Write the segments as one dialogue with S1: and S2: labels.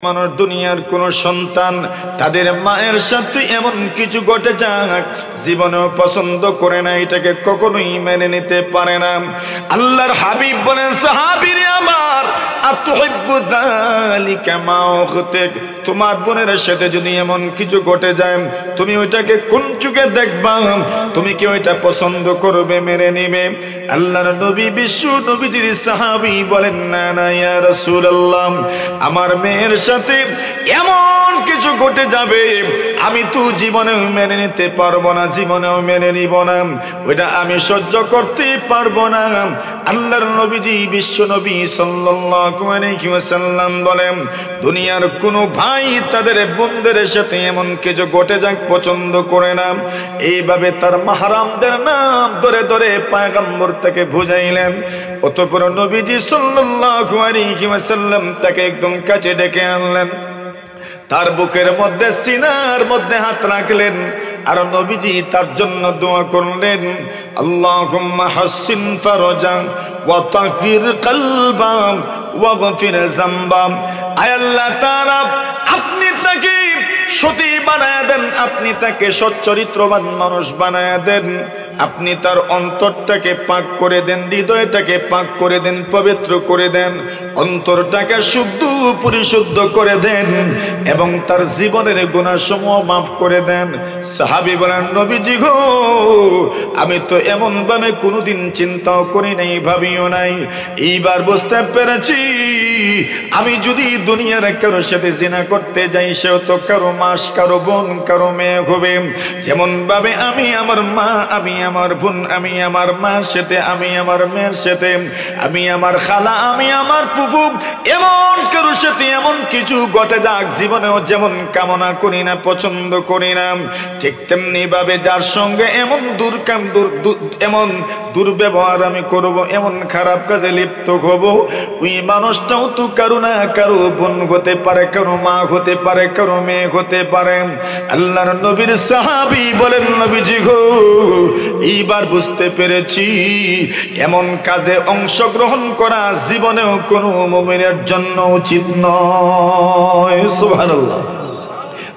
S1: মানুষ দুনিয়ার কোন সন্তান তাদের মায়ের সাথে এমন কিছু ঘটে যাক জীবনেও পছন্দ করে না, এটাকে কখনোই মেনে নিতে পারে না। আল্লাহর হাবিব বলেন, সাহাবীরে আমার, আতুহিব্বু যালিকা মা উখতিক, তোমার বোনের সাথে যদি এমন কিছু ঘটে যায় তুমি ওইটাকে কোন চোখে দেখবা? তুমি কি ওইটা পছন্দ করবে, মেনে নিবে? আল্লাহর নবী বিশ্ব নবীজির সাহাবী বলেন, না না ইয়া রাসূলুল্লাহ, আমার মেয়ের সাথে এমন কিছু ঘটে যাবে আমি তো জীবনেও মেনে নিতে পারবো না, জীবনেও মেনে নিব না, ওইটা আমি সহ্য করতে পারবো না। আল্লাহর নবীজি বিশ্ব নবী সাল্লাল্লাহু আলাইহি ওয়াসাল্লাম বলেন, দুনিয়ার কোনো ভাই তাদের বোনদের সাথে এমন কিছু ঘটে যাক পছন্দ করে না। এইভাবে তার মাহরামদের নাম ধরে ধরে পয়গম্বর তাকে বুঝাইলেন। অতঃপর নবীজি সাল্লাল্লাহু আলাইহি ওয়াসাল্লাম তাকে একদম কাছে ডেকে আনলেন, তার বুকের মধ্যে সিনার মধ্যে হাত রাখলেন আর নবীজি তার জন্য দোয়া করলেন, আল্লাহুম্মা হাসিন ফারজান ওয়া তাহির কলবাম ওয়া গফির যামবাম। আয় আল্লাহ তাআলা, আপনি তাকে সতী বানায়া দেন, আপনি তাকে সচ্চরিত্রবান মানুষ বানায়া দেন, আপনি তার অন্তরটাকে পাক করে দেন, হৃদয়টাকে পাক করে দেন, পবিত্র করে দেন, অন্তরটাকে শুদ্ধ পরিশুদ্ধ করে দেন এবং তার জীবনের গুনাহসমূহ মাফ করে দেন। সাহাবী বলেন, নবীজি গো, আমি তো এমন ভাবে কোনোদিন চিন্তাও করি নাই, ভাবিও নাই। এইবার বুঝতে পেরেছি, আমি যদি দুনিয়ার কারোর সাথে জিনা করতে যাই সেও তো কারো মাস, কারো বোন, কারো মেয়ে হবে। যেমন ভাবে আমি আমার মা, আমি আমার বোন, আমি আমার মার সাথে, আমি আমার মেয়ের সাথে, আমি আমার খালা, আমি আমার ফুফু, এমন কারোর সাথে এমন কিছু ঘটে যাক জীবনেও যেমন কামনা করি না, পছন্দ করি না, ঠিক তেমনি ভাবে যার সঙ্গে এমন এমন দুর্ব্যবহার আমি করব, এমন খারাপ কাজে লিপ্ত হব, ওই মানুষটাও তো কারো না কারো বোন হতে পারে, কারো মা হতে পারে, কারো মেয়ে হতে পারে। আল্লাহর নবীর সাহাবী বলেন, নবীজি গো, এইবার বুঝতে পেরেছি এমন কাজে অংশগ্রহণ করা জীবনেও কোনো মুমিনের জন্য উচিত নয়। সুবহানাল্লাহ।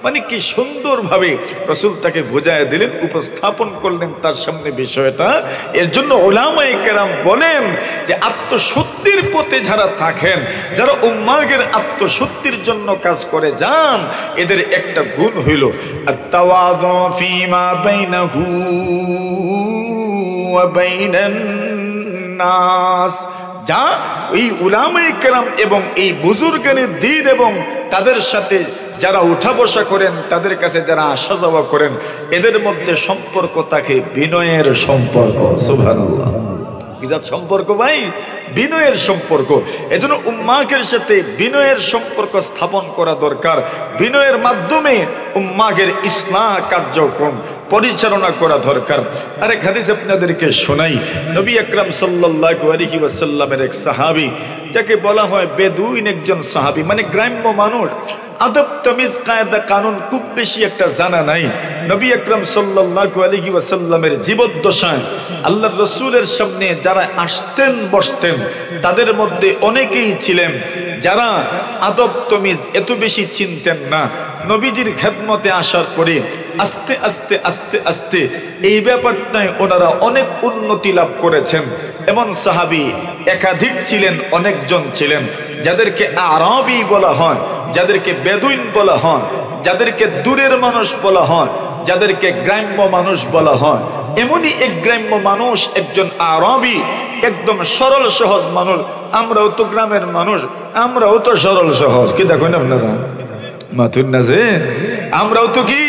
S1: মানে কি সুন্দরভাবে রাসূল তাকে বুঝাইয়া দিলেন, উপস্থাপন করলেন তার সামনে বিষয়টা। এর জন্য উলামায়ে কেরাম বলেন যে আত্মশুদ্ধির পথে যারা থাকেন, যারা উম্মাহের আত্মশুদ্ধির জন্য কাজ করে যান, এদের একটা গুণ হইল আত-তাওয়াদু ফীমা বাইনাহু ওয়া বাইনান নাস। যা এই উলামায়ে কেরাম এবং এই বুজুর্গানের দ্বীন এবং তাদের সাথে যারা উঠা বসা করেন, তাদের কাছে যারা আসা যাওয়া করেন, এদের মধ্যে সম্পর্ক থাকে বিনয়ের সম্পর্ক। সুবহানাল্লাহ। কিজাত সম্পর্ক ভাই? বিনয়ের সম্পর্ক। এজন্য উম্মাহের সাথে বিনয়ের সম্পর্ক স্থাপন করা দরকার। বিনয়ের মাধ্যমে উম্মাহের ইসলাহ কার্যক্রম পরিচালনা করা দরকার। আরেক হাদিস আপনাদেরকে শোনাই। নবী আকরাম সাল্লাল্লাহু আলাইহি ওয়াসাল্লামের এক সাহাবী, যাকে বলা হয় বেদুইন একজন সাহাবী, মানে গ্রাম্য মানুষ, আদব তামিজ কায়দা কানুন খুব বেশি একটা জানা নাই। নবী আকরাম সাল্লাল্লাহু আলাইহি ওয়াসাল্লামের জীবদ্দশায় আল্লাহর রাসূলের সামনে যারা আসতেন বসতেন, তাদের মধ্যে অনেকেই ছিলেন যারা আদব তামিজ এত বেশি চিনতেন না। নবীজির খেদমতে আসার পরে আস্তে আস্তে আস্তে আস্তে এই ব্যাপারটায় ওনারা অনেক উন্নতি লাভ করেছেন। এমন সাহাবী একাধিক ছিলেন, অনেকজন ছিলেন, যাদেরকে আরবি বলা হয়, যাদেরকে বেদুইন বলা হয়, যাদেরকে দূরের মানুষ বলা হয়, যাদেরকে গ্রাম্য মানুষ বলা হয়। এমনই এক গ্রাম্য মানুষ, একজন আরবি, একদম সরল সহজ মানুষ। আমরাও তো গ্রামের মানুষ, আমরাও তো সরল সহজ, কি দেখেন আপনারা মাথুর না যে আমরাও তো কি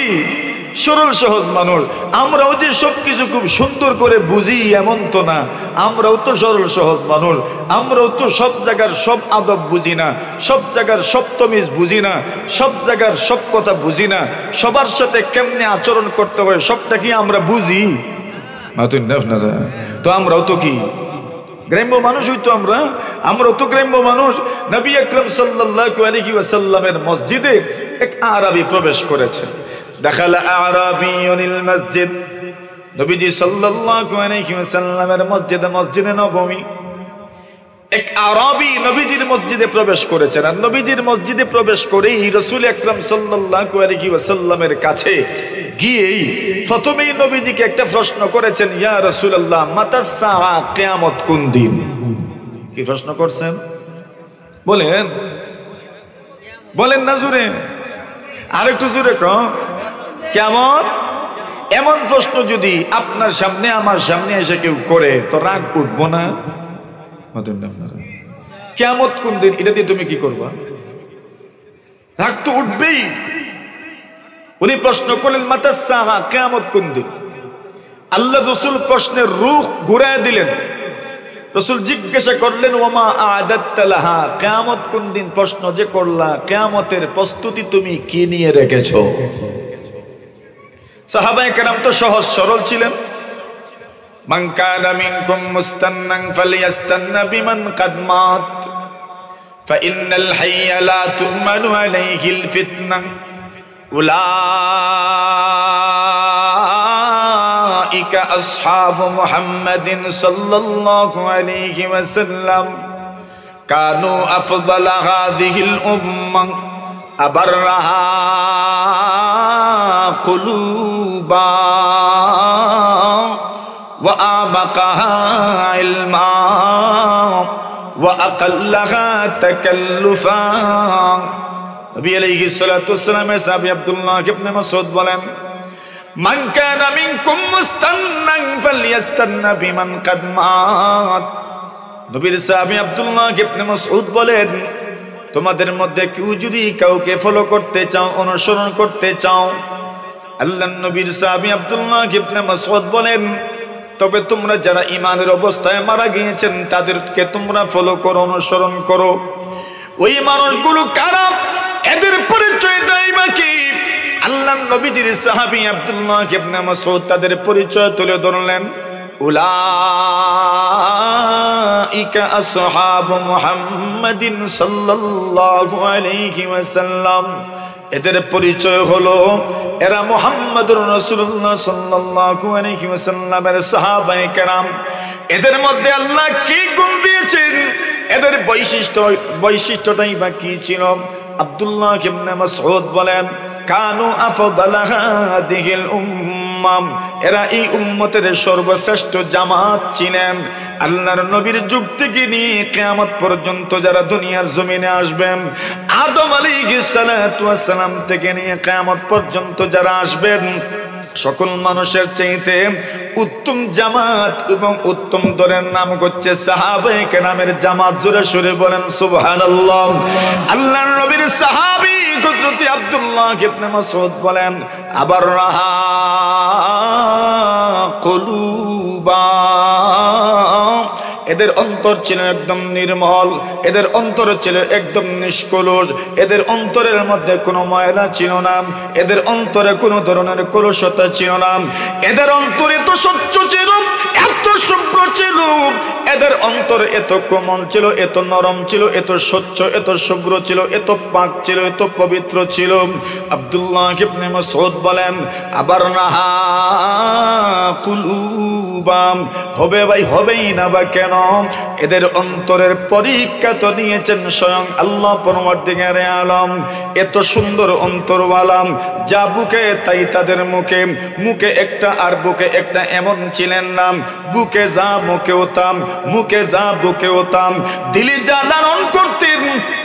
S1: সরল সহজ মানুষ। আমরাও যে সবকিছু খুব সুন্দর করে বুঝি এমন তো না, আমরাও তো সরল সহজ মানুষ। আমরাও তো সব জায়গার সব আদব বুঝি না, সব জায়গার সব তমিজ বুঝি না, সব জায়গার সব কথা বুঝি না, সবার সাথে কেমনে আচরণ করতে হয় সবটা কি আমরা বুঝি? মাথুর না আপনারা তো আমরাও তো কি গ্রাম্য মানুষ হইতো। আমরাও তো গ্রাম্য মানুষ। নবী আকরাম সাল্লাল্লাহু আলাইহি ওয়াসাল্লামের মসজিদে এক আরবি প্রবেশ করেছে। দাখালা আরাবিয়ুল মসজিদ। নবীজি সাল্লাল্লাহু আলাইহি ওয়াসাল্লামের মসজিদে, মসজিদে নববী, এক আরবি নবীজির মসজিদে প্রবেশ করেছেন, আর নবীজির মসজিদে প্রবেশ করেই রাসূল আকরাম সাল্লাল্লাহু আলাইহি ওয়াসাল্লামের কাছে গিয়েই প্রথমেই নবীজিকে একটা প্রশ্ন করেছেন, ইয়া রাসূলুল্লাহ মাতাস সাআ, কিয়ামত কোন দিন? কি প্রশ্ন করছেন বলেন, বলেন না জোরে, আরেকটু জোরে কও। কিয়ামত, এমন প্রশ্ন যদি আপনার সামনে আমার সামনে এসে কেউ করে তো রাগ উঠবো না? কিয়ামত কোন দিন, এটা দিয়ে তুমি কি করবা? রাগ তো উঠবেই। উনি প্রশ্ন করলেন মাতাস সাআ, কিয়ামত কোন দিন? আল্লাহ রাসূল প্রশ্নের রূহ ঘুরায় দিলেন। রাসূল জিজ্ঞাসা করলেন ওয়ামা আ'দাত্তা লাহা, কিয়ামত কোন দিন প্রশ্ন যে করলা, কিয়ামতের প্রস্তুতি তুমি কি নিয়ে রেখেছো? সাহাবায়ে কেরাম তো সহজ সরল ছিলেন। মান কানা মিনকুম মুস্তান্নান ফালইয়াস্তান্না বিমান কাদ মাত ফাইন্নাল হাইয়া লা তু'মানু আলাইহিল ফিতনা উলাইকা আসহাবু মুহাম্মাদিন সাল্লাল্লাহু আলাইহি ওয়াসাল্লাম কানু আফদালা হাযিহিল উম্মাহ আবাররাহা কুলুবা ওয়া আমাকাহা ইলমা ওয়া আকাল্লাহা তাকাল্লুফা। নবী আলাইহিস সালাতু ওয়াস সালামের সাহাবী আব্দুল্লাহ ইবনে মাসউদ বলেন, মান কানা মিনকুম মুস্তান্নান ফালইয়াস্তান্না বিমান কাদ মাত। নবীর সাহাবী আব্দুল্লাহ ইবনে মাসউদ বলেন, তোমাদের মধ্যে কেউ যদি কাউকে ফলো করতে চাও, অনুসরণ করতে চাও, আল্লাহর নবীর সাহাবী আব্দুল্লাহ ইবনে মাসউদ বলেন, তবে তোমরা যারা ঈমানের অবস্থায় মারা গিয়েছেন তাদেরকে তোমরা ফলো করো, অনুসরণ করো। ওই মানুষগুলো কারা, এদের পরিচয়টাই বাকি। আল্লাহর নবীজির সাহাবী আব্দুল্লাহ ইবনে মাসউদ তাদের পরিচয় তুলে ধরলেন, উলাইকা আসহাবু মুহাম্মাদিন সাল্লাল্লাহু আলাইহি ওয়াসাল্লাম। এদের পরিচয় হলো এরা মুহাম্মদুর রাসূলুল্লাহ সাল্লাল্লাহু আলাইহি ওয়াসাল্লামের সাহাবায়ে কেরাম। এদের মধ্যে আল্লাহ কি গুণ দিয়েছেন, এদের বৈশিষ্ট্যটাই বা কি ছিল? আব্দুল্লাহ ইবনে মাসউদ বলেন, কানু আফদালা হাযিহিল উম্মাহ, এরা এই উম্মতের সর্বশ্রেষ্ঠ জামাত ছিলেন। আল্লাহর নবীর যুগ থেকে নিয়ে কিয়ামত পর্যন্ত যারা দুনিয়ার জমিনে আসবেন, আদম আলাইহিস সালাতু ওয়াস সালাম থেকে নিয়ে কিয়ামত পর্যন্ত যারা আসবেন, সকল মানুষের চাইতে উত্তম জামাত এবং উত্তম দলের নাম হচ্ছে সাহাবায়ে কেরামের জামাত। জোরে সুরে বলেন সুবহানাল্লাহ। আল্লাহর নবীর সাহাবী হযরত আব্দুল্লাহ ইবনে মাসউদ বলেন, আবার রাহা কুলুবা, এদের অন্তর ছিল একদম নির্মল, এদের অন্তর ছিল একদম নিষ্কলুষ, এদের অন্তরের মধ্যে কোনো ময়লা ছিল না, এদের অন্তরে কোনো ধরনের কলুষতা ছিল না, এদের অন্তরে তো স্বচ্ছ ছিল, এত শুভ্র ছিল, এদের অন্তর এত কোমল ছিল, এত নরম ছিল, এত স্বচ্ছ, এত শুভ্র ছিল, এত পাক ছিল, এত পবিত্র ছিল। আব্দুল্লাহ ইবনে মাসউদ বলেন, আবার নাহা কুলুবা, হবে ভাই হবেই না বা কেন? এদের অন্তরের পরীক্ষা তো নিয়েছেন স্বয়ং আল্লাহ পরমার্দিগারে আলম। এত সুন্দর অন্তরওয়ালা, যা বুকে তাই তাদের মুখে, মুখে একটা আর বুকে একটা এমন ছিলেন না। বুকে যা মুখে হতাম, মুখে যা বুকে হতাম, দিলে যা লালন করতেন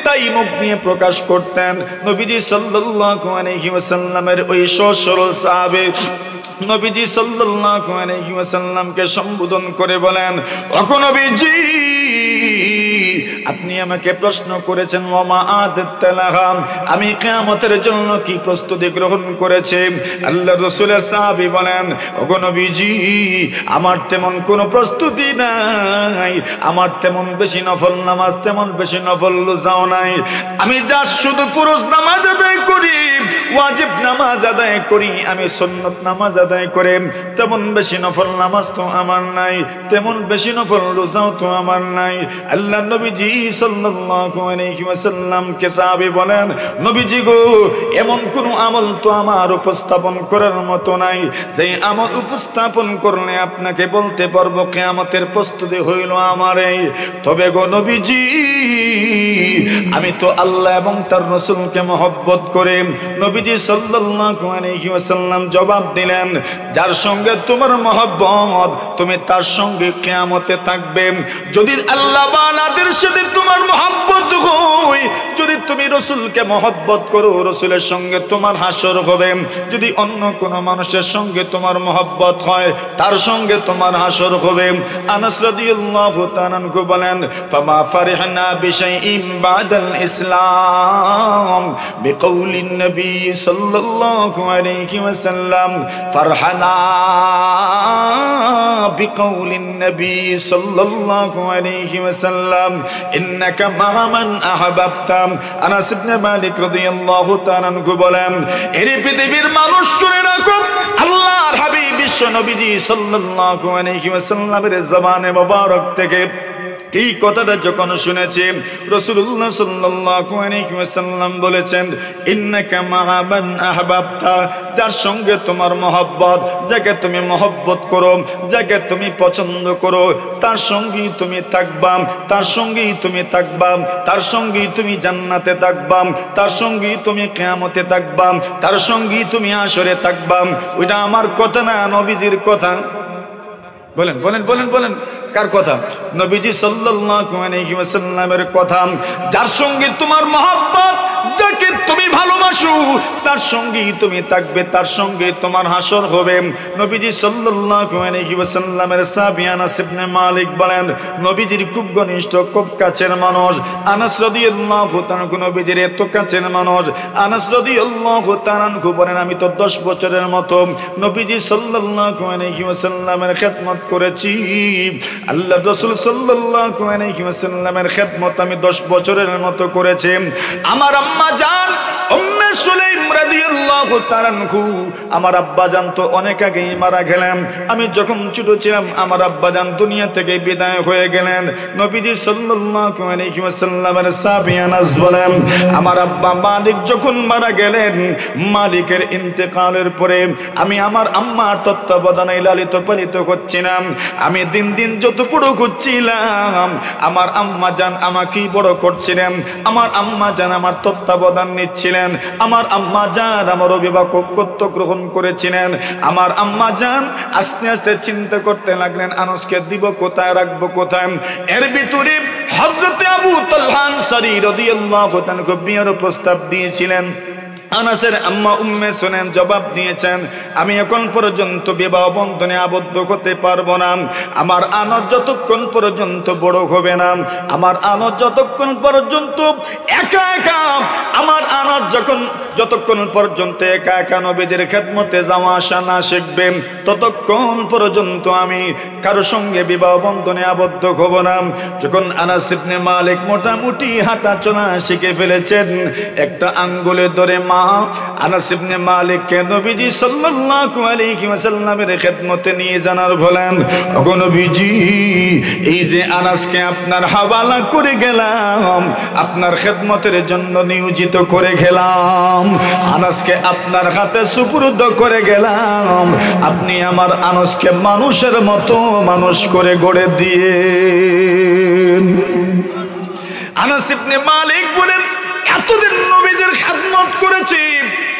S1: তাই মুখ নিয়ে প্রকাশ করতেন। নবীজি সাল্লাল্লাহু আলাইহি ওয়াসাল্লামের ওই সরল সাহাবে নবীজি সাল্লাল্লাহু আলাইহি ওয়াসাল্লামকে সম্বোধন করে বলেন, ওগো নবীজি, আপনি আমাকে প্রশ্ন করেছেন ওয়ামা আ'দাত্তা লাহা, আমি কিয়ামতের জন্য কি প্রস্তুতি গ্রহণ করেছি? আল্লাহর রাসূলের সাহাবী বলেন, ওগো নবীজি, আমার তেমন কোনো প্রস্তুতি নাই, আমার তেমন বেশি নফল নামাজ, তেমন বেশি নফল রোজাও নাই, আমি যা শুধু ফরজ নামাজ আদায় করি, ওয়াজিব নামাজ আদায় করি, আমি সুন্নত নামাজ আদায় করে তেমন বেশি নফল নামাজ তো আমার নাই, তেমন বেশি নফল রোজাও তো আমার নাই। আল্লাহ নবীজি সাল্লাল্লাহু আলাইহি ওয়াসাল্লাম কে সাহাবী বলেন, নবীজি গো, এমন কোন আমল তো আমার উপস্থাপন করার মতো নাই যে আমল উপস্থাপন করলে আপনাকে বলতে পারবো কিয়ামতের প্রস্তুতি হইল আমার এই। তবে গো নবীজি, আমি তো আল্লাহ এবং তার রাসূলকে মহব্বত করে। নবীজি সাল্লাল্লাহু আলাইহি ওয়াসাল্লাম জবাব দিলেন, যার সঙ্গে তোমার মহব্বত তুমি তার সঙ্গে কিয়ামতে থাকবে। যদি আল্লাহ ওয়ালাদের সাথে তোমার মহব্বত হয়, যদি তুমি রাসূলকে মহব্বত করো, রাসূলের সঙ্গে তোমার হাসর হবে। যদি অন্য কোন মানুষের সঙ্গে তোমার মহব্বত হয়, তার সঙ্গে তোমার হাসর হবে। আনাস রাদিয়াল্লাহু তাআলা আনহু বলেন, ফামা ফারিহনা বিশাইইন বাদাল ইসলাম বিকাউলিন নবী সাল্লাল্লাহু আলাইহি ওয়াসাল্লাম, ফারহানা বিকাউলিন নবী সাল্লাল্লাহু আলাইহি ওয়াসাল্লাম, ইন্নাকা মা মান আহবাবতা। আনাস ইবনে মালিক রাদিয়াল্লাহু তাআলা আনহু বলেন, এই পৃথিবীর মানুষ শুনে রাখো, আল্লাহর হাবিব বিশ্ব নবীজি সাল্লাল্লাহু আলাইহি ওয়াসাল্লামের জবানে মোবারক থেকে এই কথাটা যখন শুনেছি, রাসূলুল্লাহ সাল্লাল্লাহু আলাইহি ওয়াসাল্লাম বলেছেন, ইন্নাকা মা মান আহবাবতা, যার সঙ্গে তোমার মহব্বত, যাকে তুমি মহব্বত করো, যাকে তুমি পছন্দ করো, তার সঙ্গেই তুমি থাকবা, তার সঙ্গেই তুমি থাকবা, তার সঙ্গেই তুমি জান্নাতে থাকবা, তার সঙ্গেই তুমি কিয়ামতে থাকবা, তার সঙ্গেই তুমি হাশরে থাকবা। ওইটা আমার কথা না, নবীজির কথা। বলেন বলেন বলেন বলেন, কার কথা? নবীজি সাল্লাল্লাহু আলাইহি ওয়াসাল্লামের কথা। যার সঙ্গে তোমার মহব্বত, যাকে তুমি ভালোবাসো, তার সঙ্গেই তুমি থাকবে, তার সঙ্গে তোমার হাসর হবে। নবীজি সাল্লাল্লাহু আলাইহি ওয়াসাল্লামের সাহাবী আনাস ইবনে মালিক বলেন, নবীজির খুব ঘনিষ্ঠ, খুব কাছের মানুষ আনাস রাদিয়াল্লাহু তাআলা, নবীজির এত কাছের মানুষ আনাস রাদিয়াল্লাহু তাআলা বলেন, আমি তো 10 বছরের মতো নবীজি সাল্লাল্লাহু আলাইহি ওয়াসাল্লামের খেদমত করেছি। আল্লাহ রাসূল সাল্লাল্লাহু আলাইহি ওয়াসাল্লামের খেদমত আমি 10 বছরের মতো করেছি। আমার আম্মা জান উম্মে সুলাইম রাদিয়াল্লাহু তাআলা আনহু, আমার আব্বা জান তো অনেক আগেই মারা গেলেন। আমি যখন ছোট ছিলাম আমার আব্বা জান দুনিয়া থেকে বিদায় হয়ে গেলেন। নবীজি সাল্লাল্লাহু আলাইহি ওয়াসাল্লামের সাহাবী আনাস বলেন, আমার আব্বা মালিক যখন মারা গেলেন, মালিকের ইন্তেকালের পরে আমি আমার আম্মার তত্ত্বাবধানে লালিত পালিত হচ্ছিলাম। আমি দিন দিন যত বড় হচ্ছিলাম, আমার আম্মা জান আমাকেই বড় করছিলেন, আমার আম্মা জান আমার তত্ত্বাবধান নিচ্ছিলেন, আমার আম্মা জান আমার অভিভাবকত্ব গ্রহণ করেছিলেন। আমার আম্মা জান আস্তে আস্তে চিন্তা করতে লাগলেন, আনাসকে দিব কোথায়, রাখবো কোথায়। এর ভিতরে হযরত আবু তালহা আনসারী রাদিয়াল্লাহু তাআলা বিয়ের প্রস্তাব দিয়েছিলেন। আনাসের আম্মা উম্মে সুলাইম জবাব দিয়েছেন, আমি এখন পর্যন্ত বিবাহ বন্ধনে আবদ্ধ হতে পারবো না। আমার আনাস যতক্ষণ পর্যন্ত বড় হবে না, আমার আনাস যতক্ষণ পর্যন্ত একা একা, আমার আনাস যতক্ষণ পর্যন্ত একা একা নবীজির খেদমতে যাওয়া আসা না শিখবেন, ততক্ষণ পর্যন্ত আমি কারো সঙ্গে বিবাহ বন্ধনে আবদ্ধ হব না। যখন আনাস ইবনে মালিক মোটামুটি হাঁটা চলা শিখে ফেলেছেন, একটা আঙ্গুলে ধরে মা আনাস ইবনে মালিককে নবীজি সাল্লাল্লাহু আলাইহি ওয়াসাল্লামের খেদমতে নিয়ে জানার বলেন, ওগো নবীজি, এই যে আনাসকে আপনার হাওয়ালা করে গেলাম, আপনার খেদমতের জন্য নিয়োজিত করে গেলাম, আনাসকে আপনার হাতে সুপুর্দ করে গেলাম, আপনি আমার আনাসকে মানুষের মতো মানুষ করে গড়ে দিয়েন। আনাস ইবনে মালিক বলেন, এতদিন নবীজির খেদমত করেছি,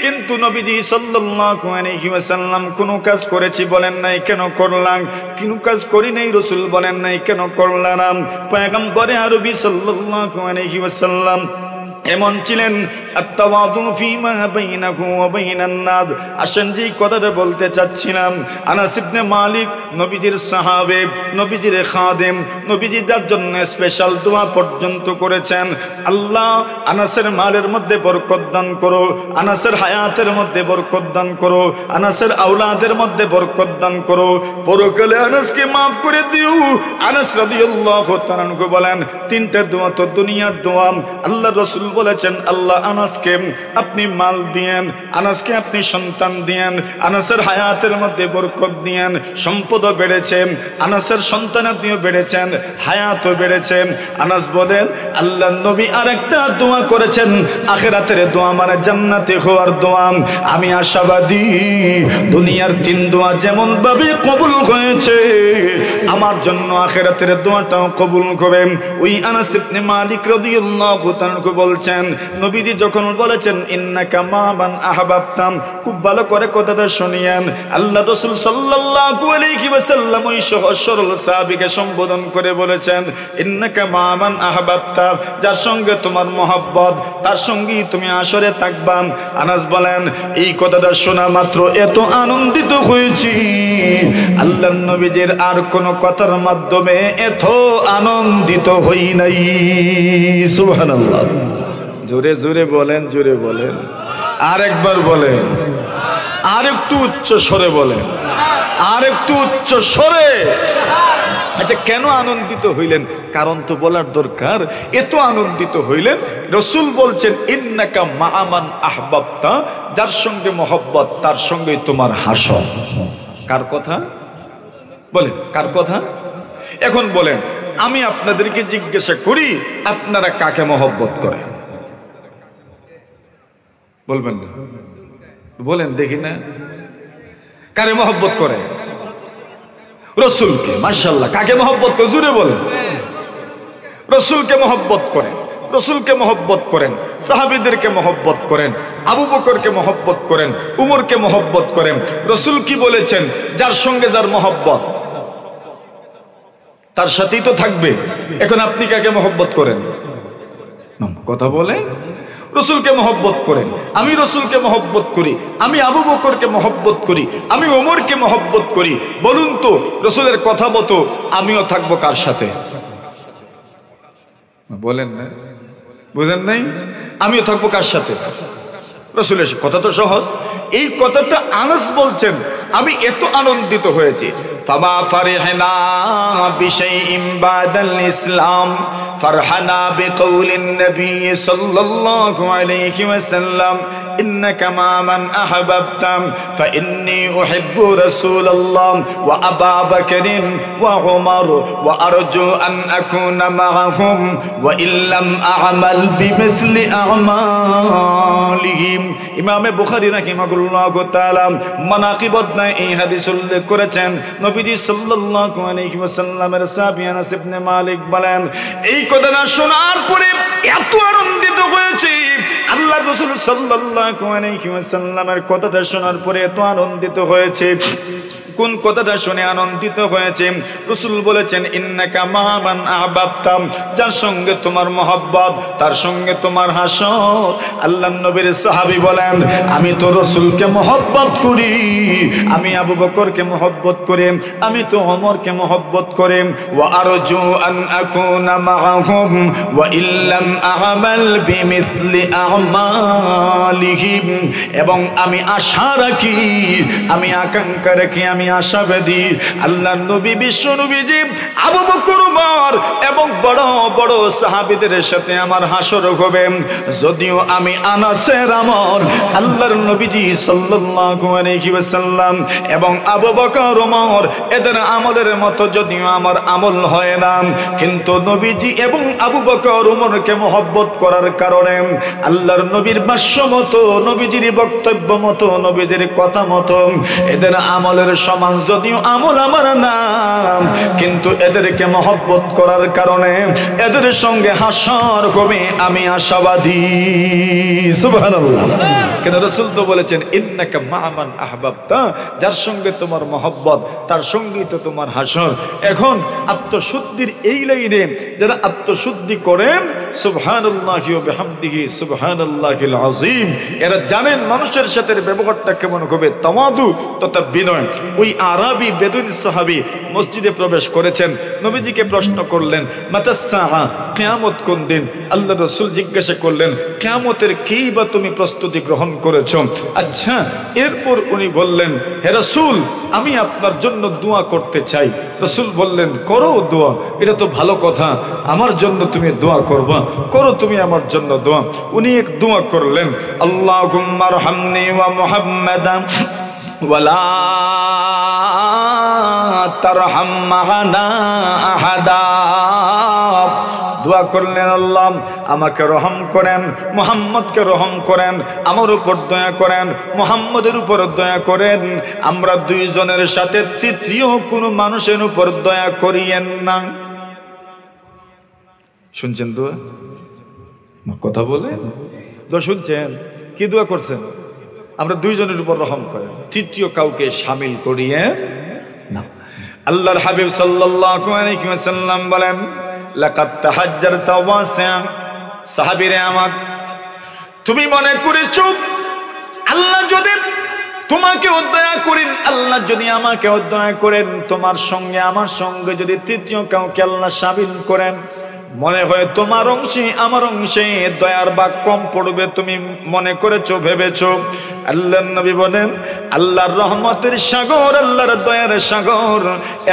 S1: কিন্তু নবীজি সাল্লাল্লাহু আলাইহি ওয়াসাল্লাম কোন কাজ করেছি বলেন নাই, কেন করলাম? কোন কাজ করি নাই রাসূল বলেন নাই, কেন করলাম? পয়গম্বরে আরবি সাল্লাল্লাহু আলাইহি ওয়াসাল্লাম এমন ছিলেন, আত-তাওয়াদু ফীমা বাইনাহু ওয়া বাইনান নাস। আসেন যে কথাটা বলতে চাচ্ছিলাম, আনাস ইবনে মালিক নবীজির সাহাবে, নবীজির খাদেম, নবীজি যার জন্য স্পেশাল দোয়া পর্যন্ত করেছেন, আল্লাহ আনাসের মালের মধ্যে বরকত দান করো, আনাসের হায়াতের মধ্যে বরকত দান করো, আনাসের আওলাদের মধ্যে বরকত দান করো, পরকালে আনাসকে মাফ করে দিও। আনাস রাদিয়াল্লাহু তাআলা বলেন, তিনটা দোয়া তো দুনিয়ার দোয়া। আল্লাহ রাসূল বলেছেন, আল্লাহ আনাসকে আপনি মাল দিয়েন, আনাসকে আপনি সন্তান দিয়েন, আনাসের হায়াতের মধ্যে বরকত দিয়েন, সম্পদও বেড়েছে, আনাসের সন্তান আপনিও বেড়েছেন, হায়াতও বেড়েছে। আনাস বলেন আল্লাহ নবী আরেকটা দোয়া করেছেন, আখিরাতের দোয়া মানে জান্নাতে হওয়ার দোয়া। আমি আশাবাদী দুনিয়ার 3 দোয়া যেমন ভাবে কবুল হয়েছে আমার জন্য আখিরাতের দোয়াটাও কবুল হবে। ওই আনাস ইবনে মালিক রাদিয়াল্লাহু তাআলা বলছেন, নবীজি যখন বলেছেন ইন্নাকা মান আহবাবতাম, খুব ভালো করে কথাটা শুনিয়েন। আল্লাহ রাসূল সাল্লাল্লাহু আলাইহি ওয়াসাল্লাম ওই সহজ সরল সাহাবীকে সম্বোধন করে বলেছেন, ইন্নাকা মান আহবাবতা, যার সঙ্গে তোমার মহব্বত তার সঙ্গেই তুমি আসরে থাকবা। আনাস বলেন এই কথাটা শোনা মাত্র এত আনন্দিত হয়েছি, আল্লাহর নবীজির আর কোন কথার মাধ্যমে এত আনন্দিত হই নাই। সুবহানাল্লাহ। জোরে জোরে বলেন, জোরে বলেন, আর একবার বলেন, আর একটু উচ্চ স্বরে বলেন, আর একটু উচ্চ স্বরে। আচ্ছা, কেন আনন্দিত হইলেন? কারণ তো বলার দরকার। এত আনন্দিত হইলেন, রাসূল বলছেন ইন্নাকা মা'মান আহবাবতা, যার সঙ্গে মহব্বত তার সঙ্গে তোমার হাসর। কার কথা বলেন? কার কথা? এখন বলেন, আমি আপনাদেরকে জিজ্ঞাসা করি, আপনারা কাকে মহব্বত করেন? বলবেন না? বলেন দেখি না, কারে মহব্বত করে? রাসূলকে। মাশাআল্লাহ। কাকে মহব্বত করে? জোরে বলেন। রাসূলকে মহব্বত করেন, রাসূলকে মহব্বত করেন, সাহাবীদেরকে মহব্বত করেন, আবু বকরকে মহব্বত করেন, উমরকে মহব্বত করেন। রাসূল কি বলেছেন? যার সঙ্গে যার মহব্বত তার সাথেই তো থাকবে। এখন আপনি কাকে মহব্বত করেন? কথা বলেন। রাসূলকে মহব্বত করেন। আমি রাসূলকে মহব্বত করি, আমি আবু বকরকে মহব্বত করি, আমি ওমরকে মহব্বত করি। বলুন তো, রাসূলের কথা মতো আমিও থাকবো কার সাথে? বলেন না, বুঝেন নাই? আমিও থাকবো কার সাথে? রাসূলের। কথা তো সহজ। এই কথাটা আনাস বলছেন, আমি এত আনন্দিত হয়েছি। ফামা ফারিহনা বিশাইইন বাদাল ইসলাম ফারহানা বিকাউলিন নবী সাল্লাল্লাহু আলাইহি ওয়াসাল্লাম ইন্নাকা মান আহবাবতাম ফাইন্নী উহিব্বু রাসূলাল্লাহ ওয়া আবু বকরিন ওয়া উমর ওয়া আরজু আন আকুনা মাআহুম ওয়া ইল্লাম আ'মাল বিমিসলি আ'মালিহিম। ইমামে বুখারী রাহিমাহুল্লাহু তাআলা মানাকিবত নাই এই হাদিস উল্লেখ করেছেন। নবীজি সাল্লাল্লাহু আলাইহি ওয়াসাল্লামের সাহাবী আনাস ইবনে মালিক বলেন, এই কথাটা শোনার পরে এত আনন্দিত হয়েছি, আল্লাহর রাসূল সাল্লাল্লাহু আলাইহি ওয়াসাল্লামের কথাটা শোনার পরে এত আনন্দিত হয়েছে। কোন কথাটা শুনে আনন্দিত হয়েছে? রাসূল বলেছেন ইন্নাকা মান আহবাবতাম, যার সঙ্গে তোমার মহব্বত তার সঙ্গে তোমার হাসর। আল্লাহর নবীর সাহাবী বলেন, আমি তো রাসূলকে মহব্বত করি, আমি আবু বকরকে মহব্বত করি, আমি তো ওমরকে মহব্বত করি। ওয়া আরজু আন আকুনা মাআহুম ওয়া ইল্লাম আ'মাল বিমিসলি আ'মালিহিম, এবং আমি আশা রাখি, আমি আকাঙ্ক্ষা রাখি, আমি আশাবাদী আল্লাহর নবী বিশ্ব নবীজি আবু বকর ওমর এবং বড় বড় সাহাবীদের সাথে আমার হাসর হবে। যদিও আমি আনাসের আমল আল্লাহর নবীজি সাল্লাল্লাহু আলাইহি ওয়াসাল্লাম এবং আবু বকর ওমর এদের আমলের মতো যদিও আমার আমল হয় না, কিন্তু নবীজি এবং আবু বকর ওমরকে মহব্বত করার কারণে আল্লাহর নবীর ভাষ্য মতো, নবীজির বক্তব্য মতো, নবীজির কথা মতো এদের আমলের সমান যদিও আমল আমার নাম, কিন্তু এদেরকে মহব্বত করার কারণে এদের সঙ্গে হাসর হবে, আমি আশাবাদী। সুবহানাল্লাহ। কেন? রাসূল তো বলেছেন ইন্নাকা মান আহবাবতা, যার সঙ্গে তোমার মহব্বত তার সঙ্গেই তো তোমার হাসর। এখন আত্মশুদ্ধির এই লাইনে যারা আত্মশুদ্ধি করেন, সুবহানাল্লাহি ওয়া বিহামদিহি সুবহান সুবহানাল্লাহিল আযীম। এরা জানেন মানুষের সাথে ব্যবহারটা কেমন হবে, তাওয়াদু তথা বিনয়। ওই আরাবী বেদুইন সাহাবী মসজিদে প্রবেশ করেছেন, নবীজিকে প্রশ্ন করলেন, মাতাস সাআ, কিয়ামত কোন দিন? আল্লাহ রাসূল জিজ্ঞাসা করলেন, কিয়ামতের কি বা তুমি প্রস্তুতি গ্রহণ করেছো? আচ্ছা, এরপর উনি বললেন, হে রাসূল, আমি আপনার জন্য দোয়া করতে চাই। রাসূল বললেন, করো দোয়া, এটা তো ভালো কথা, আমার জন্য তুমি দোয়া করবা, করো তুমি আমার জন্য দোয়া। উনি এক দোয়া করলেন, আল্লাহুম্মা আরহামনি ওয়া মুহাম্মাদান ওয়ালা তারহাম মা'ানা আহাদা। দোয়া করলেন, আল্লাহ আমাকে রহম করেন, মুহাম্মদকে রহম করেন, আমার উপর দয়া করেন, মুহাম্মদের উপর দয়া করেন, আমরা দুইজনের সাথে তৃতীয় কোনো মানুষের উপর দয়া করিয়েন না। শুনছেন দোয়া? কথা বলে দোয়া শুনছেন? কি দোয়া করছেন? আমরা দুইজনের উপর রহম করেন, তৃতীয় কাউকে শামিল করিয়ে না। আল্লাহর হাবিব সাল্লাল্লাহু আলাইহি ওয়াসাল্লাম বলেন, লাকাদ তাহাজ্জারতা ওয়াসিআ। সাহাবীরে আমার, তুমি মনে করেছো আল্লাহ যদি তোমাকে দয়া করেন, আল্লাহ যদি আমাকে দয়া করেন, তোমার সঙ্গে আমার সঙ্গে যদি তৃতীয় কাউকে আল্লাহ শামিল করেন, মনে হয় তোমার অংশে আমার অংশে দয়ার ভাগ কম পড়বে, তুমি মনে করেছো, ভেবেছো। আল্লাহর নবী বলেন, আল্লাহর রহমতের সাগর, আল্লাহর দয়ার সাগর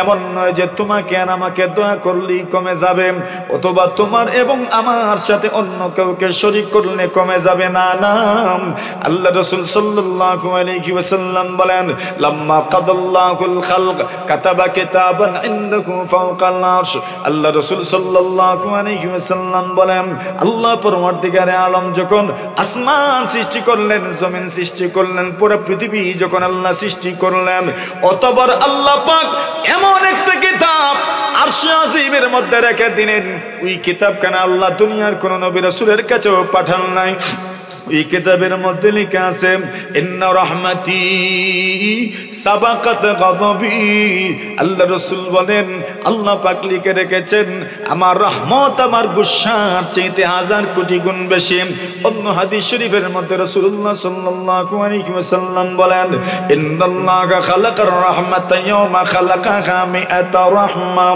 S1: এমন নয় যে তোমাকে আর আমাকে দয়া করলেই কমে যাবে, অথবা তোমার এবং আমার সাথে অন্য কাউকে শরীক করলে কমে যাবে না। নাম আল্লাহ রাসূল সাল্লাল্লাহু আলাইহি ওয়াসাল্লাম বলেন, লাম্মা কাদাল্লাহুল খালক কাতাবা কিতাবান ইনদাহু ফাওকাল আরশ। আল্লাহ রাসূল সাল্লাল্লাহু আলাইহি ওয়াসাল্লাম বলেন, আল্লাহ পরওয়ারদিগারে আলম যখন আসমান সৃষ্টি করলেন, জমিন সৃষ্টি করলেন, পুরো পৃথিবী যখন আল্লাহ সৃষ্টি করলেন, অতঃপর আল্লাহ পাক এমন একটা কিতাব আরশে আজিমের মধ্যে রেখে দিলেন। ওই কিতাবখানা আল্লাহ দুনিয়ার কোন নবী রাসূলের কাছেও পাঠান নাই। এই কিতাবের মধ্যে লেখা আছে, ইন্না রাহমাতি সাবাকাত গাযাবি। আল্লাহ রাসূল বলেন, আল্লাহ পাক লিখে রেখেছেন, আমার রহমত আমার গুসার চাইতে 1000 কোটি গুণ বেশি। অন্য হাদিস শরীফের মধ্যে রাসূলুল্লাহ সাল্লাল্লাহু আলাইহি ওয়াসাল্লাম বলেন, ইন্নাল্লাহা খালাকার রাহমাতা ইয়াওমা খালাকাহা মিআতা রাহমা।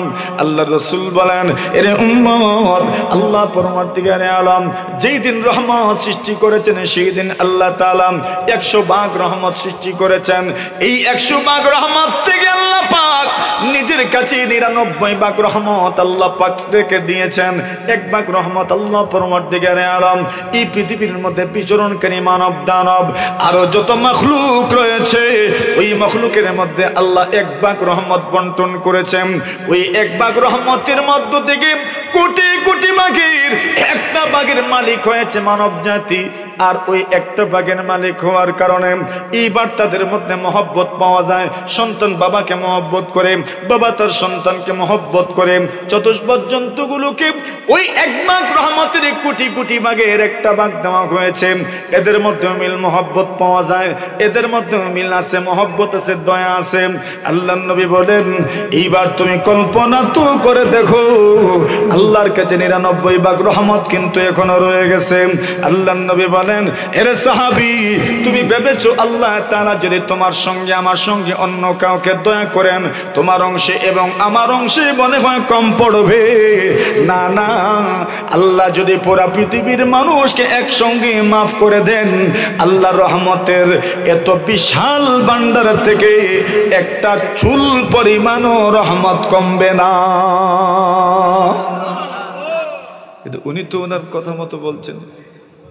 S1: আল্লাহ রাসূল বলেন, এরে উম্মত, আল্লাহ পরমাত্মীকারে আলম যেই দিন রহমত সৃষ্টি করেছেন, সেই দিন আল্লাহ তাআলা 100 ভাগ রহমত সৃষ্টি করেছেন। এই 100 ভাগ রহমত থেকে আল্লাহ পাক নিজের কাছে 99 ভাগ রহমত আল্লাহ পাক রেখে দিয়েছেন। 1 ভাগ রহমত আল্লাহ পরমাত্মীকারে আলম এই পৃথিবীর মধ্যে বিচরণকারী মানব দানব আরো যত মাখলুক রয়েছে, ওই মাখলুকের মধ্যে আল্লাহ 1 ভাগ রহমত বন্টন করেছেন। ওই 1 ভাগ রহমতের মধ্য থেকে কোটি কোটি ভাগের 1টা ভাগের মালিক হয়েছে মানব জাতি। আর ওই 1টা ভাগের মালিক হওয়ার কারণে এইবার তাদের মধ্যে মহব্বত পাওয়া যায়। সন্তান বাবাকে মহব্বত করে, বাবা তার সন্তানকে মহব্বত করে, চতুষ্পদ জন্তুগুলোকে ওই 1 ভাগ রহমতের কোটি কোটি ভাগের 1টা ভাগ দেওয়া হয়েছে। এদের মধ্যে মিল মহব্বত পাওয়া যায়, এদের মধ্যে মিল আছে, মহব্বত আছে, দয়া আছে। আল্লাহর নবী বলেন, এইবার তুমি কল্পনা তো করে দেখো, আল্লাহর কাছে 99 ভাগ রহমত কিন্তু এখনো রয়ে গেছে। আল্লাহর নবী বলেন, এরে সাহাবী, তুমি ভেবেছো আল্লাহ তাআলা যদি তোমার সঙ্গে আমার সঙ্গে অন্য কাউকে দয়া করেন, তোমার অংশে এবং আমার অংশে মনে হয় কম পড়বে? না না, আল্লাহ যদি পুরা পৃথিবীর মানুষকে একসঙ্গে মাফ করে দেন, আল্লাহর রহমতের এত বিশাল ভান্ডার থেকে একটা চুল পরিমাণও রহমত কমবে না। কিন্তু উনি তো ওনার কথা মতো বলছেন,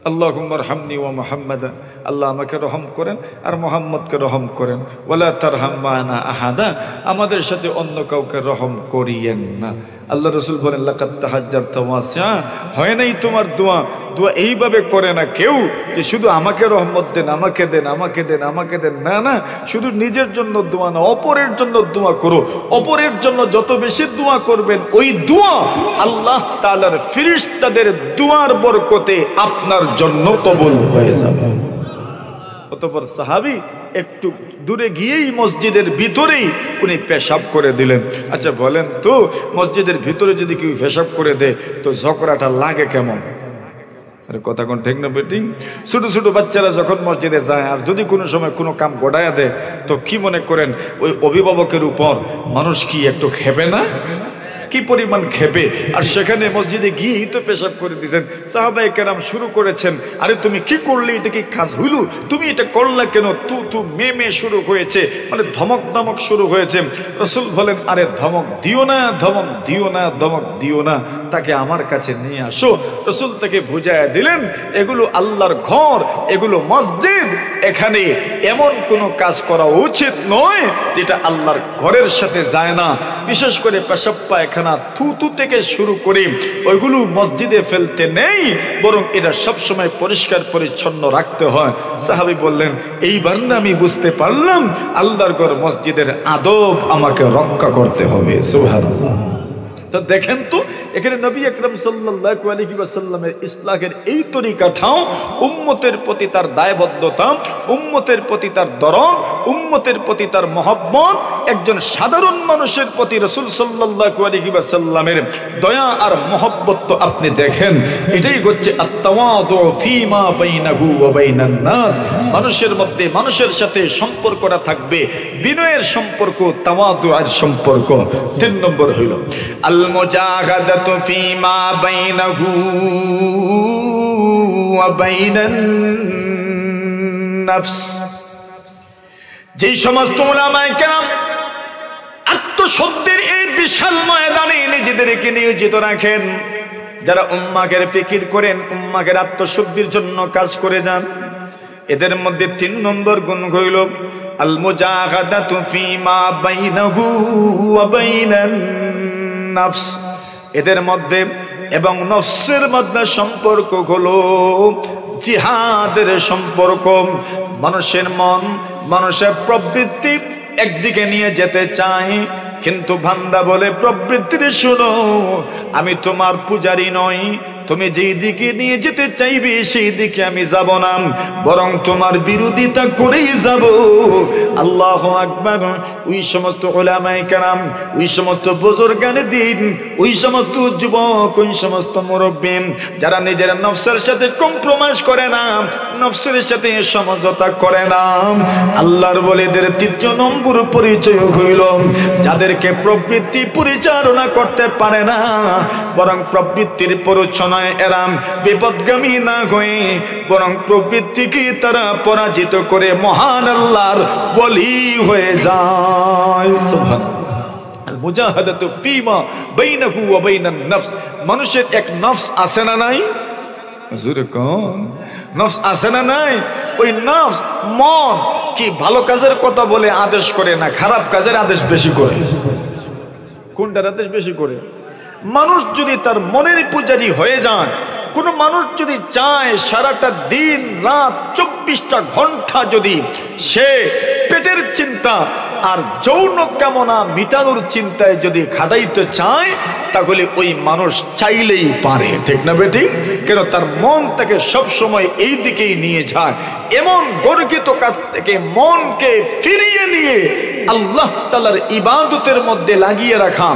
S1: আল্লাহুম্মা আরহামনি ওয়া মুহাম্মাদা, আল্লাহ আমাকে রহম করেন আর মুহাম্মদকে রহম করেন, ওয়ালা তারহাম মা'ানা আহাদা, আমাদের সাথে অন্য কাউকে রহম করিয়েন না। আল্লাহ রাসূল বলেন, লাকাদ তাহাজ্জারতা ওয়াসিআ, হয় নাই তোমার দোয়া। দোয়া এইভাবে করে না কেউ যে শুধু আমাকে রহমত দেন, আমাকে দেন, আমাকে দেন, আমাকে দেন। না না, শুধু নিজের জন্য দোয়া না, অপরের জন্য দোয়া করো। অপরের জন্য যত বেশি দোয়া করবেন, ওই দোয়া আল্লাহ তাআলার ফেরেশতাদের দোয়ার বরকতে আপনার জন্য কবুল হয়ে যাবে। অতঃপর সাহাবী একটু দূরে গিয়েই মসজিদের ভিতরেই উনি পেশাব করে দিলেন। আচ্ছা বলেন তো, মসজিদের ভিতরে যদি কেউ পেশাব করে দেয় তো ঝগড়াটা লাগে কেমন? আরে কথা কোন ঠিক না বেটি? ছোট ছোট বাচ্চারা যখন মসজিদে যায় আর যদি কোনো সময় কোনো কাম গড়াইয়া দেয় তো কি মনে করেন ওই অভিভাবকের উপর মানুষ কি একটু খেপে না? কি পরিমাণ খেপে। আর সেখানে মসজিদে গিয়েই তো পেশাব করে দিয়েছেন, সাহাবায়ে কেরাম শুরু করেছেন, আরে তুমি কি করলে, এটা কি কাজ হইল, তুমি এটা করলা কেন, তু মে শুরু হয়েছে, মানে ধমক ধমক শুরু হয়েছে। রাসূল বলেন, আরে ধমক দিও না, ধমক দিও না, ধমক দিও না, তাকে আমার কাছে নিয়ে আসো। রাসূল তাকে বুঝাইয়া দিলেন, এগুলো আল্লাহর ঘর, এগুলো মসজিদ, এখানে এমন কোনো কাজ করা উচিত নয় যেটা আল্লাহর ঘরের সাথে যায় না। বিশেষ করে পেশাব পায়খানা থুতু থেকে শুরু করে ওইগুলো মসজিদে ফেলতে নেই, বরং এটা সবসময় পরিষ্কার পরিচ্ছন্ন রাখতে হয়। সাহাবী বললেন, এইবার না আমি বুঝতে পারলাম আল্লাহর ঘর মসজিদের আদব আমাকে রক্ষা করতে হবে। সুবহানাল্লাহ। তো দেখেন তো এখানে নবী আকরাম সাল্লাল্লাহু আলাইহি ওয়াসাল্লামের ইসলাহের এই তরিকাটাও উম্মতের প্রতি তার দায়বদ্ধতা, উম্মতের প্রতি তার দরদ, উম্মতের প্রতি তার মহব্বত, একজন সাধারণ মানুষের প্রতি রাসূল সাল্লাল্লাহু আলাইহি ওয়াসাল্লামের দয়া আর মহব্বত তো আপনি দেখেন। এটাই হচ্ছে আত-তাওয়াদু ফীমা বাইনাহু ওয়া বাইনান নাস। মানুষের মধ্যে মানুষের সাথে সম্পর্কটা থাকবে বিনয়ের সম্পর্ক, তাওয়াদুর সম্পর্ক। 3 নম্বর হইল আল-মুজাহাদাতু ফীমা বাইনাহু ওয়া বাইনান নাফস। যেই সমস্ত উলামায়ে কেরাম আত্মশুদ্ধির এই বিশাল ময়দানে নিজেদেরকে নিয়োজিত রাখেন, যারা উম্মাহের ফিকির করেন, উম্মাহের আত্মশুদ্ধির জন্য কাজ করে যান, এদের মধ্যে 3 নম্বর গুণ হইল আল মুজাহাদাতু ফীমা বাইনাহু ওয়া বাইনান নাফস। এদের মধ্যে এবং নফসের মধ্যে সম্পর্ক হলো জিহাদের সম্পর্ক। মানুষের মন, মানুষের প্রবৃত্তি একদিকে নিয়ে যেতে চায়, কিন্তু বান্দা বলে প্রবৃত্তির শোনো, আমি তোমার পূজারী নই, তুমি যেই দিকে নিয়ে যেতে চাইবে সেই দিকে আমি যাব না, বরং তোমার বিরোধিতা করেই যাব। আল্লাহু আকবার। ওই সমস্ত উলামায়ে কেরাম, ওই সমস্ত বুজুর্গানে দিন, ওই সমস্ত যুবক, ওই সমস্ত মুরব্বি যারা নিজের নফসের সাথে কম্প্রোমাইজ করে না, নফসের সাথে সমঝোতা করে না, আল্লাহর ওলিদের 3 নম্বর পরিচয় হইল যাদেরকে প্রবৃত্তি পরিচালনা করতে পারে না, বরং প্রবৃত্তির পরিচালনায় এরা বিপদগামী না হয়ে বরং প্রবৃত্তিকে তারা পরাজিত করে মহান আল্লাহর ওলি হয়ে যায়। সুবহানাল্লাহ। আল মুজাহাদাতু ফীমা বাইনাহু ওয়া বাইনান নাফস। মানুষের এক নফস আছে না নাই? জোরে কোন নফস আছে না নাই? ওই নফস, মন কি ভালো কাজের কথা বলে আদেশ করে না খারাপ কাজের আদেশ বেশি করে? কোনটার আদেশ বেশি করে? মানুষ যদি তার মনের পূজারী হয়ে যায়, কোন মানুষ যদি চায় সারাটা দিন রাত 24টা ঘন্টা যদি সে পেটের চিন্তা আর যৌন কামনা মিটানোর চিন্তায় যদি খাটাইতে চায়, তাহলে ওই মানুষ চাইলেই পারে, ঠিক না বেটি? কেন তার মন তাকে সব সময় এই দিকেই নিয়ে যায়। এমন গর্হিত কাজ থেকে মনকে ফিরিয়ে নিয়ে আল্লাহ তাআলার ইবাদতের মধ্যে লাগিয়ে রাখা,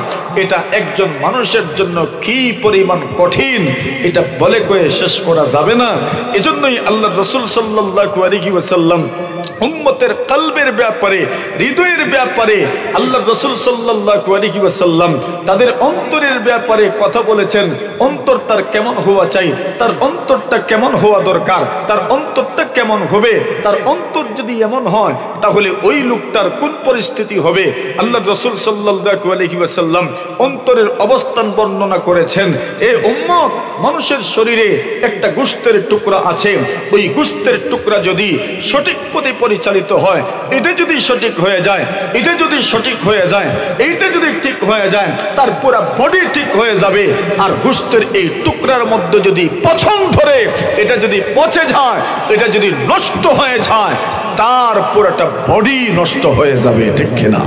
S1: এটা একজন মানুষের জন্য কি পরিমাণ কঠিন, এটা বলে কয়ে শেষ করা যাবে না। এজন্যই আল্লাহর রাসূল সাল্লাল্লাহু আলাইহি ওয়াসাল্লাম উম্মতের কলবের ব্যাপারে, হৃদয়ের ব্যাপারে আল্লাহর রাসূল সাল্লাল্লাহু আলাইহি ওয়াসাল্লাম তাদের অন্তরের ব্যাপারে কথা বলেছেন। অন্তর তার কেমন হওয়া চাই, তার অন্তরটা কেমন হওয়া দরকার, তার অন্তরটা কেমন হবে, তার অন্তর যদি এমন হয় তাহলে ওই লোকটার কোন পরিস্থিতি হবে। আল্লাহর রাসূল সাল্লাল্লাহু আলাইহি ওয়াসাল্লাম অন্তরের অবস্থান বর্ণনা করেছেন। এ উম্মত, মানুষের শরীরে একটা গোশতের টুকরা আছে, ওই গোশতের টুকরা যদি সঠিক পথে পরিচালিত হয়, এটা যদি সঠিক হয়ে যায়, এটা যদি সঠিক হয়ে যায়, এইটা যদি ঠিক হয়ে যায়, তার পুরো বডি ঠিক হয়ে যাবে। আর গোশতের এই টুকরার মধ্যে যদি পছন ধরে, এটা যদি পচে যায়, এটা যদি নষ্ট হয়ে যায়, তার পুরোটা বডি নষ্ট হয়ে যাবে, ঠিক কিনা?